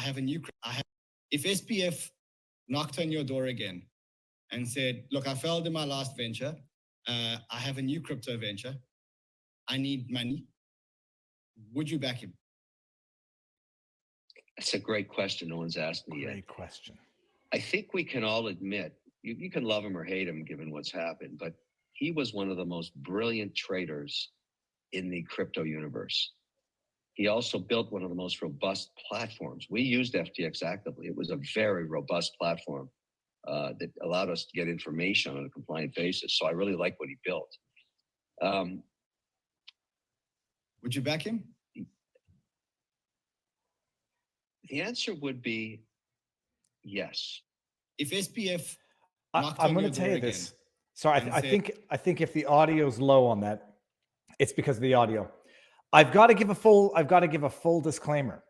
have a new. If SPF knocked on your door again and said, "Look, I failed in my last venture. I have a new crypto venture. I need money," would you back him? That's a great question. No one's asked me yet. Great question. I think we can all admit, you can love him or hate him given what's happened, but he was one of the most brilliant traders in the crypto universe. He also built one of the most robust platforms. We used FTX actively. It was a very robust platform that allowed us to get information on a compliant basis. So I really like what he built. Would you back him? The answer would be yes. If SPF, I'm going to tell you this. So I think if the audio's low on that, it's because of the audio. I've got to give a full disclaimer.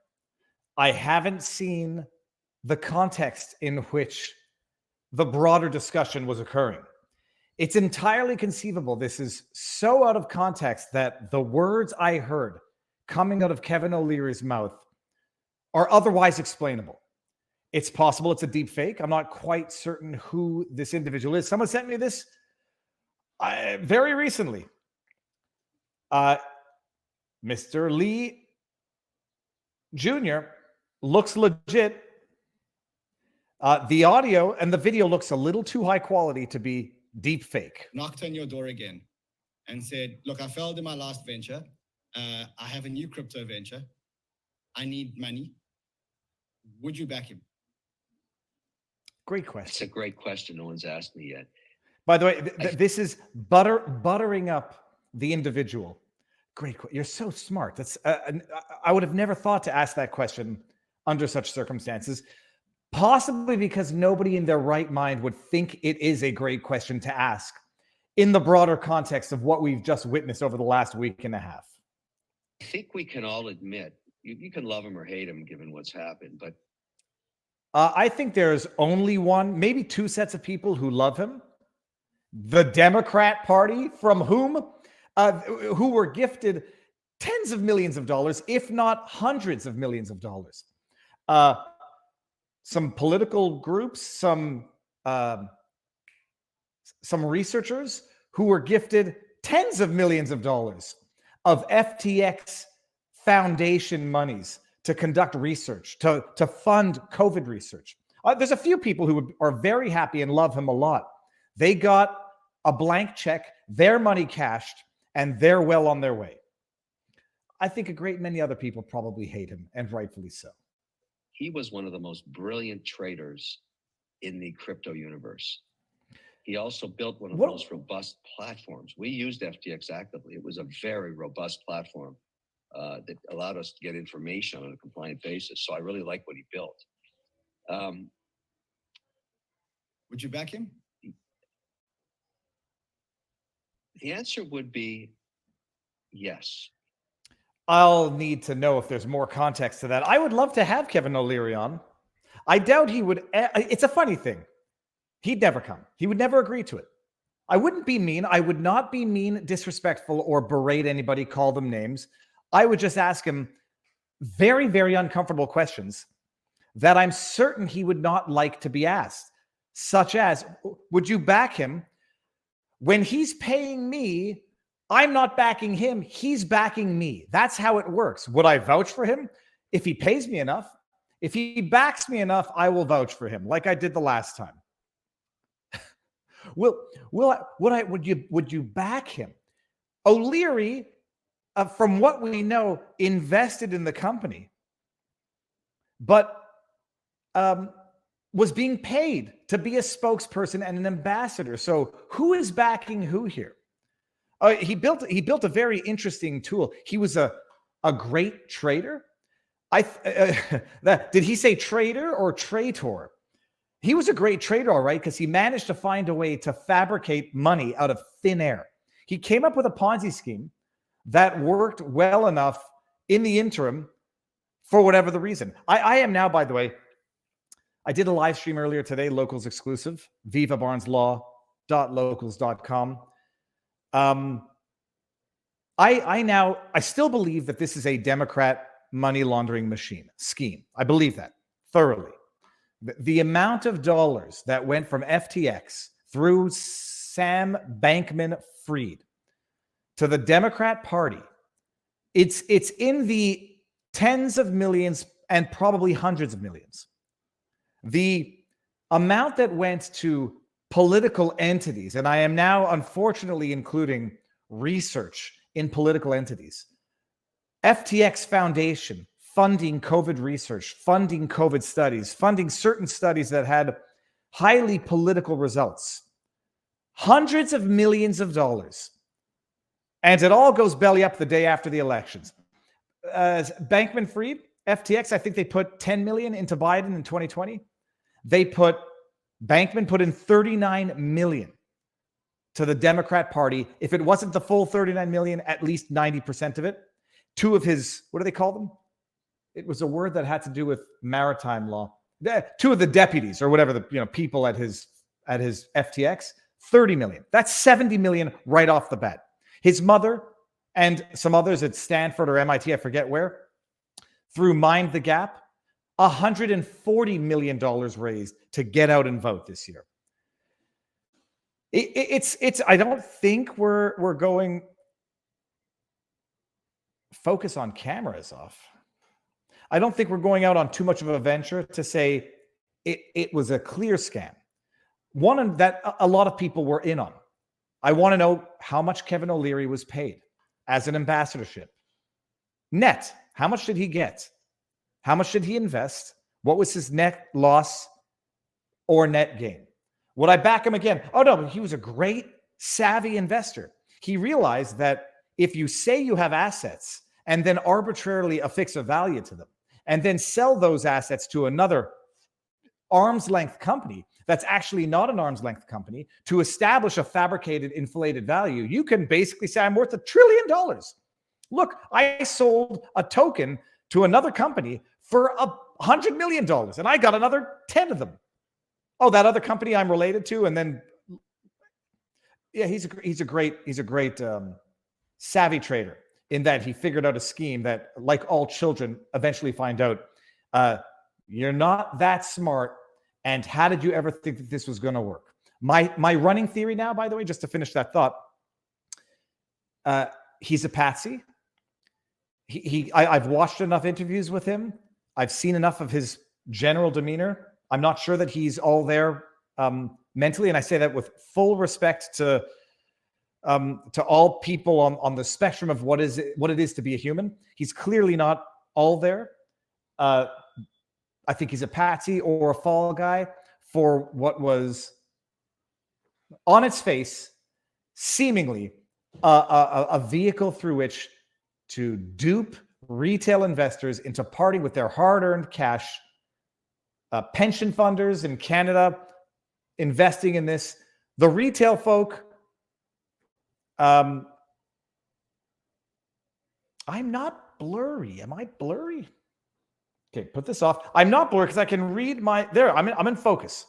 I haven't seen the context in which the broader discussion was occurring. It's entirely conceivable this is so out of context that the words I heard coming out of Kevin O'Leary's mouth are otherwise explainable. It's possible it's a deep fake. I'm not quite certain who this individual is. Someone sent me this very recently. Mr. Lee Jr. looks legit. The audio and the video looks a little too high quality to be deep fake. Knocked on your door again and said, "Look, I failed in my last venture. I have a new crypto venture. I need money." Would you back him? Great question. It's a great question. No one's asked me yet. By the way, this is buttering up the individual. Great. You're so smart. That's I would have never thought to ask that question under such circumstances, possibly because nobody in their right mind would think it is a great question to ask in the broader context of what we've just witnessed over the last week and a half. I think we can all admit, you can love him or hate him given what's happened, but I think there's only one, maybe two sets of people who love him. The Democrat Party, from whom who were gifted tens of millions of dollars, if not hundreds of millions of dollars. Some political groups, some researchers who were gifted tens of millions of dollars of FTX Foundation monies to conduct research, to fund COVID research. There's a few people who are very happy and love him a lot. They got a blank check, their money cashed, and they're well on their way. I think a great many other people probably hate him, and rightfully so. He was one of the most brilliant traders in the crypto universe. He also built one of the most robust platforms. We used FTX actively. It was a very robust platform that allowed us to get information on a compliant basis. So I really like what he built. Would you back him? The answer would be yes. I'll need to know if there's more context to that. I would love to have Kevin O'Leary on. I doubt he would. It's a funny thing. He'd never come. He would never agree to it. I wouldn't be mean. I would not be mean, disrespectful, or berate anybody, call them names. I would just ask him very, very uncomfortable questions that I'm certain he would not like to be asked, such as, would you back him? When he's paying me, I'm not backing him. He's backing me. That's how it works. Would I vouch for him? If he pays me enough, if he backs me enough, I will vouch for him like I did the last time. Would you back him? O'Leary, from what we know, invested in the company, but was being paid to be a spokesperson and an ambassador. So who is backing who here? He built a very interesting tool. He was a great trader. Did he say trader or traitor? He was a great trader, all right, because he managed to find a way to fabricate money out of thin air. He came up with a Ponzi scheme that worked well enough in the interim for whatever the reason. I am now, by the way, I did a live stream earlier today, locals exclusive, vivabarneslaw.locals.com. I still believe that this is a Democrat money laundering scheme. I believe that. thoroughly. The amount of dollars that went from FTX through Sam Bankman-Fried to the Democrat Party, it's in the tens of millions and probably hundreds of millions. The amount that went to political entities, and I am now unfortunately including research in political entities, FTX Foundation funding COVID research, funding COVID studies, funding certain studies that had highly political results, hundreds of millions of dollars. And it all goes belly up the day after the elections. Bankman-Fried, FTX, I think they put 10 million into Biden in 2020. Bankman put in 39 million to the Democrat Party. If it wasn't the full 39 million, at least 90% of it. Two of his, what do they call them? It was a word that had to do with maritime law. Two of the deputies or whatever, the people at his FTX, 30 million. That's 70 million right off the bat. His mother and some others at Stanford or MIT, I forget where, through Mind the Gap, $140 million raised to get out and vote this year. It's I don't think we're going focus on cameras off. I don't think we're going out on too much of a venture to say it was a clear scam. One that a lot of people were in on. I want to know how much Kevin O'Leary was paid as an ambassadorship. Net, how much did he get? How much did he invest? What was his net loss or net gain? Would I back him again? Oh, no, he was a great, savvy investor. He realized that if you say you have assets and then arbitrarily affix a value to them and then sell those assets to another arm's length company that's actually not an arm's length company to establish a fabricated, inflated value, you can basically say, I'm worth $1 trillion. Look, I sold a token to another company for $100 million and I got another 10 of them. Oh, that other company I'm related to. And then, yeah, he's a great savvy trader in that he figured out a scheme that, like all children, eventually find out you're not that smart. And how did you ever think that this was going to work? My running theory now, by the way, just to finish that thought, he's a patsy. I've watched enough interviews with him. I've seen enough of his general demeanor. I'm not sure that he's all there mentally, and I say that with full respect to all people on the spectrum of what it is to be a human. He's clearly not all there. I think he's a patsy or a fall guy for what was, on its face, seemingly a vehicle through which to dupe retail investors into parting with their hard-earned cash. Pension funders in Canada investing in this. The retail folk, I'm not blurry. Am I blurry? Okay, put this off. I'm not blurry because I can read I'm in focus.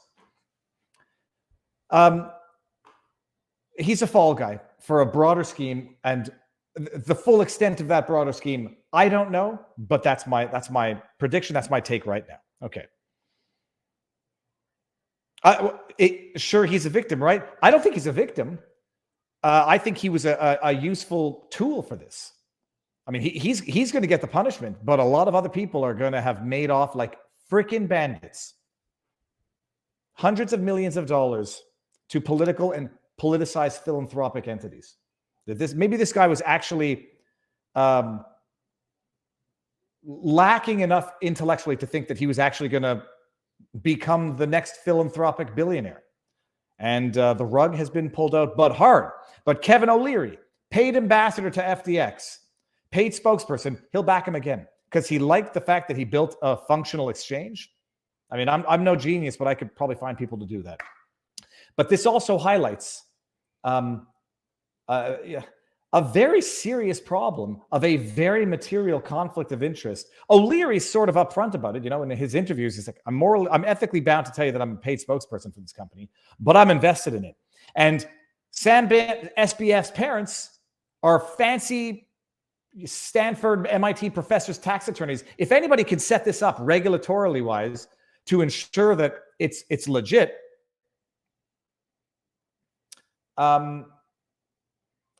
He's a fall guy for a broader scheme, and the full extent of that broader scheme, I don't know, but that's my prediction. That's my take right now. Okay. Sure, he's a victim, right? I don't think he's a victim. I think he was a useful tool for this. I mean, he's going to get the punishment, but a lot of other people are going to have made off like freaking bandits. Hundreds of millions of dollars to political and politicized philanthropic entities. Maybe this guy was actually lacking enough intellectually to think that he was actually going to become the next philanthropic billionaire. And the rug has been pulled out, but hard. But Kevin O'Leary, paid ambassador to FTX, paid spokesperson, he'll back him again because he liked the fact that he built a functional exchange. I mean, I'm no genius, but I could probably find people to do that. But this also highlights a very serious problem of a very material conflict of interest. O'Leary's sort of upfront about it, in his interviews. He's like, I'm ethically bound to tell you that I'm a paid spokesperson for this company, but I'm invested in it. And SBF's parents are fancy Stanford, MIT professors, tax attorneys. If anybody can set this up regulatorily wise, to ensure that it's legit,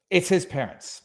it's his parents.